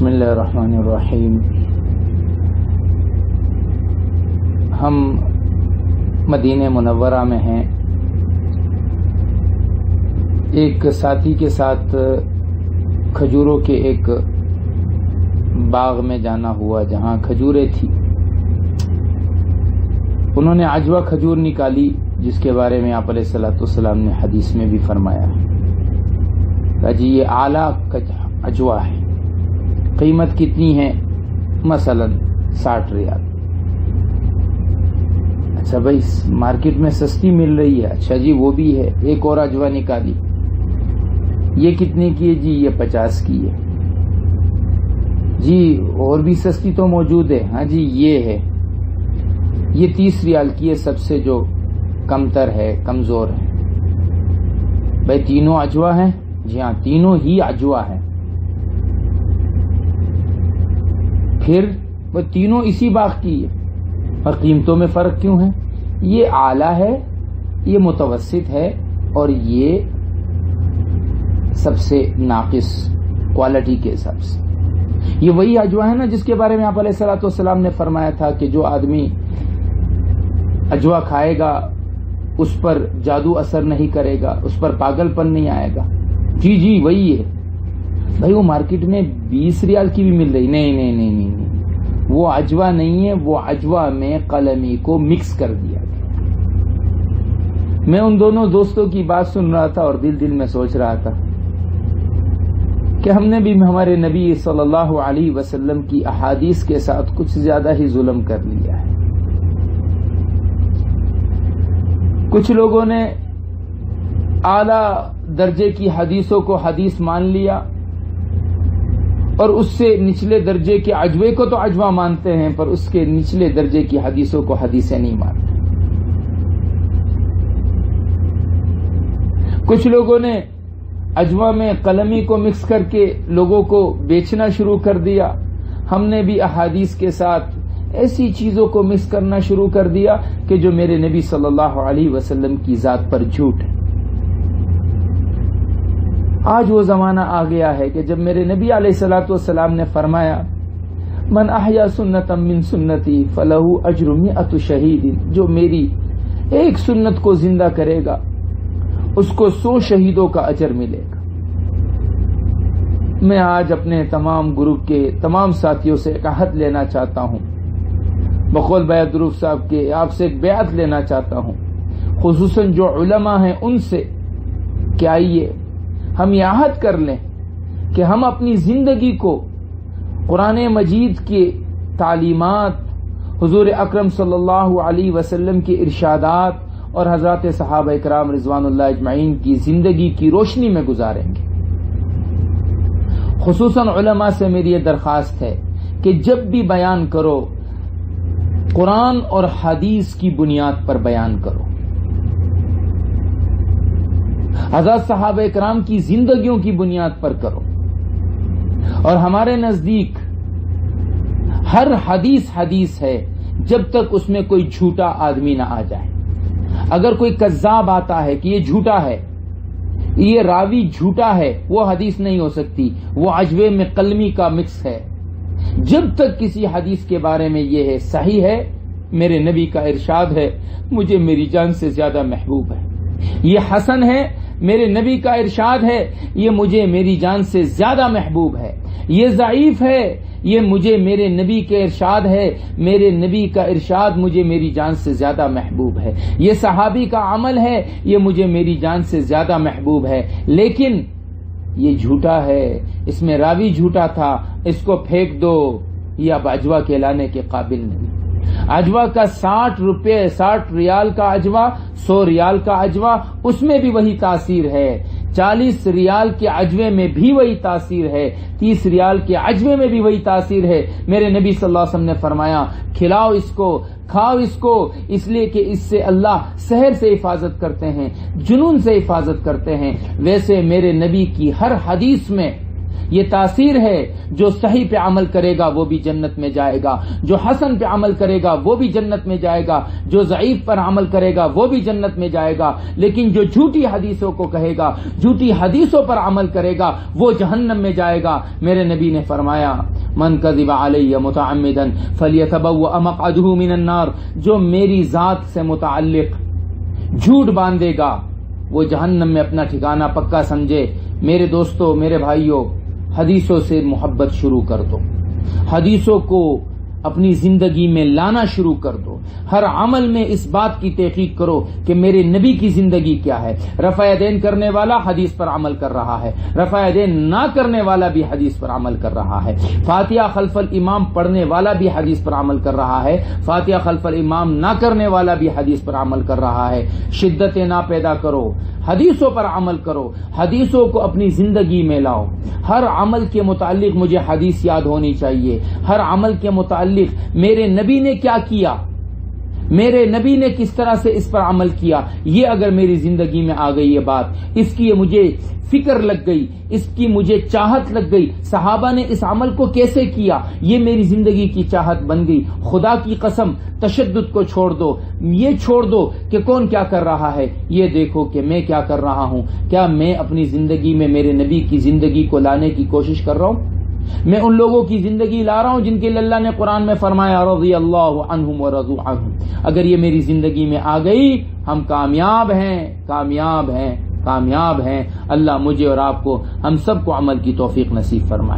بسم اللہ الرحمن الرحیم۔ ہم مدینہ منورہ میں ہیں۔ ایک ساتھی کے ساتھ کھجوروں کے ایک باغ میں جانا ہوا جہاں کھجوریں تھی۔ انہوں نے عجوہ کھجور نکالی جس کے بارے میں آپ علیہ الصلوۃ والسلام نے حدیث میں بھی فرمایا ہے جی یہ اعلیٰ عجوہ ہے۔ قیمت کتنی ہے؟ مثلا 60 ریال۔ اچھا بھائی مارکیٹ میں سستی مل رہی ہے، اچھا جی وہ بھی ہے۔ ایک اور عجوہ نکالی، یہ کتنے کی ہے جی؟ یہ 50 کی ہے۔ جی اور بھی سستی تو موجود ہے، ہاں جی یہ ہے، یہ 30 ریال کی ہے، سب سے جو کمتر ہے، کمزور ہے۔ بھائی تینوں عجوہ ہیں؟ جی ہاں تینوں ہی عجوہ ہیں۔ پھر وہ تینوں اسی باغ کی ہے، اور قیمتوں میں فرق کیوں ہے؟ یہ اعلیٰ ہے، یہ متوسط ہے، اور یہ سب سے ناقص کوالٹی کے حساب سے۔ یہ وہی عجوہ ہے نا جس کے بارے میں آپ علیہ الصلوۃ والسلام نے فرمایا تھا کہ جو آدمی عجوہ کھائے گا اس پر جادو اثر نہیں کرے گا، اس پر پاگل پن نہیں آئے گا۔ جی جی وہی ہے۔ بھائی وہ مارکیٹ میں 20 ریال کی بھی مل رہی، نہیں، وہ عجوہ نہیں ہے، وہ عجوہ میں قلمی کو مکس کر دیا گیا۔ میں ان دونوں دوستوں کی بات سن رہا تھا اور دل میں سوچ رہا تھا کہ ہم نے بھی ہمارے نبی صلی اللہ علیہ وسلم کی احادیث کے ساتھ کچھ زیادہ ہی ظلم کر لیا ہے۔ کچھ لوگوں نے اعلیٰ درجے کی حدیثوں کو حدیث مان لیا، اور اس سے نچلے درجے کے عجوے کو تو عجوہ مانتے ہیں، پر اس کے نچلے درجے کی حدیثوں کو حدیثیں نہیں مانتے۔ کچھ لوگوں نے عجوہ میں قلمی کو مکس کر کے لوگوں کو بیچنا شروع کر دیا۔ ہم نے بھی احادیث کے ساتھ ایسی چیزوں کو مکس کرنا شروع کر دیا کہ جو میرے نبی صلی اللہ علیہ وسلم کی ذات پر جھوٹ ہے۔ آج وہ زمانہ آ گیا ہے کہ جب میرے نبی علیہ الصلوۃ والسلام نے فرمایا من احیا سنتا من سنتی فلہ اجر 100 شہید، جو میری ایک سنت کو زندہ کرے گا اس کو 100 شہیدوں کا اجر ملے گا۔ میں آج اپنے تمام گروپ کے تمام ساتھیوں سے ایک عہد لینا چاہتا ہوں، بقول بیعت روف صاحب کے آپ سے ایک بیعت لینا چاہتا ہوں، خصوصاً جو علماء ہیں ان سے، کہ آئیے ہم یہ عہد کر لیں کہ ہم اپنی زندگی کو قرآن مجید کی تعلیمات، حضور اکرم صلی اللہ علیہ وسلم کے ارشادات اور حضرات صحابہ کرام رضوان اللہ اجمعین کی زندگی کی روشنی میں گزاریں گے۔ خصوصاً علماء سے میری یہ درخواست ہے کہ جب بھی بیان کرو قرآن اور حدیث کی بنیاد پر بیان کرو، حضرات صحابہ کرام کی زندگیوں کی بنیاد پر کرو، اور ہمارے نزدیک ہر حدیث ہے جب تک اس میں کوئی جھوٹا آدمی نہ آ جائے۔ اگر کوئی کذاب آتا ہے کہ یہ جھوٹا ہے، یہ راوی جھوٹا ہے، وہ حدیث نہیں ہو سکتی، وہ عجوے میں قلمی کا مکس ہے۔ جب تک کسی حدیث کے بارے میں یہ ہے صحیح ہے، میرے نبی کا ارشاد ہے مجھے میری جان سے زیادہ محبوب ہے، یہ حسن ہے، میرے نبی کا ارشاد ہے یہ مجھے میری جان سے زیادہ محبوب ہے، یہ ضعیف ہے، یہ مجھے میرے نبی کے ارشاد ہے، میرے نبی کا ارشاد مجھے میری جان سے زیادہ محبوب ہے، یہ صحابی کا عمل ہے، یہ مجھے میری جان سے زیادہ محبوب ہے، لیکن یہ جھوٹا ہے، اس میں راوی جھوٹا تھا، اس کو پھینک دو، یہ اب عجوہ کہلانے کے قابل نہیں۔ عجوہ کا 60 ریال کا عجوہ، 100 ریال کا عجوہ، اس میں بھی وہی تاثیر ہے، 40 ریال کے عجوے میں بھی وہی تاثیر ہے، 30 ریال کے عجوے میں بھی وہی تاثیر ہے۔ میرے نبی صلی اللہ علیہ وسلم نے فرمایا کھلاؤ اس کو، کھاؤ اس کو، اس لیے کہ اس سے اللہ سحر سے حفاظت کرتے ہیں، جنون سے حفاظت کرتے ہیں۔ ویسے میرے نبی کی ہر حدیث میں یہ تاثیر ہے، جو صحیح پہ عمل کرے گا وہ بھی جنت میں جائے گا، جو حسن پہ عمل کرے گا وہ بھی جنت میں جائے گا، جو ضعیف پر عمل کرے گا وہ بھی جنت میں جائے گا، لیکن جو جھوٹی حدیثوں کو کہے گا، جھوٹی حدیثوں پر عمل کرے گا وہ جہنم میں جائے گا۔ میرے نبی نے فرمایا من کذب علی متعمدا فلیتبوأ مقعدہ من النار، جو میری ذات سے متعلق جھوٹ باندھے گا وہ جہنم میں اپنا ٹھکانہ پکا سمجھے۔ میرے دوستو، میرے بھائیو، حدیثوں سے محبت شروع کر دو، حدیثوں کو اپنی زندگی میں لانا شروع کر دو، ہر عمل میں اس بات کی تحقیق کرو کہ میرے نبی کی زندگی کیا ہے۔ رفع یدین کرنے والا حدیث پر عمل کر رہا ہے، رفع یدین نہ کرنے والا بھی حدیث پر عمل کر رہا ہے، فاتحہ خلف الامام پڑھنے والا بھی حدیث پر عمل کر رہا ہے، فاتحہ خلف الامام نہ کرنے والا بھی حدیث پر عمل کر رہا ہے۔ شدت نہ پیدا کرو، حدیثوں پر عمل کرو، حدیثوں کو اپنی زندگی میں لاؤ۔ ہر عمل کے متعلق مجھے حدیث یاد ہونی چاہیے، ہر عمل کے متعلق میرے نبی نے کیا کیا، میرے نبی نے کس طرح سے اس پر عمل کیا، یہ اگر میری زندگی میں آ گئی یہ بات، اس کی مجھے فکر لگ گئی، اس کی مجھے چاہت لگ گئی، صحابہ نے اس عمل کو کیسے کیا، یہ میری زندگی کی چاہت بن گئی۔ خدا کی قسم تشدد کو چھوڑ دو، یہ چھوڑ دو کہ کون کیا کر رہا ہے، یہ دیکھو کہ میں کیا کر رہا ہوں، کیا میں اپنی زندگی میں میرے نبی کی زندگی کو لانے کی کوشش کر رہا ہوں؟ میں ان لوگوں کی زندگی لا رہا ہوں جن کے لیے اللہ نے قرآن میں فرمایا رضی اللہ عنہم ورضوا عنہ۔ اگر یہ میری زندگی میں آ گئی ہم کامیاب ہیں، کامیاب ہیں، کامیاب ہیں۔ اللہ مجھے اور آپ کو، ہم سب کو عمل کی توفیق نصیب فرمائے۔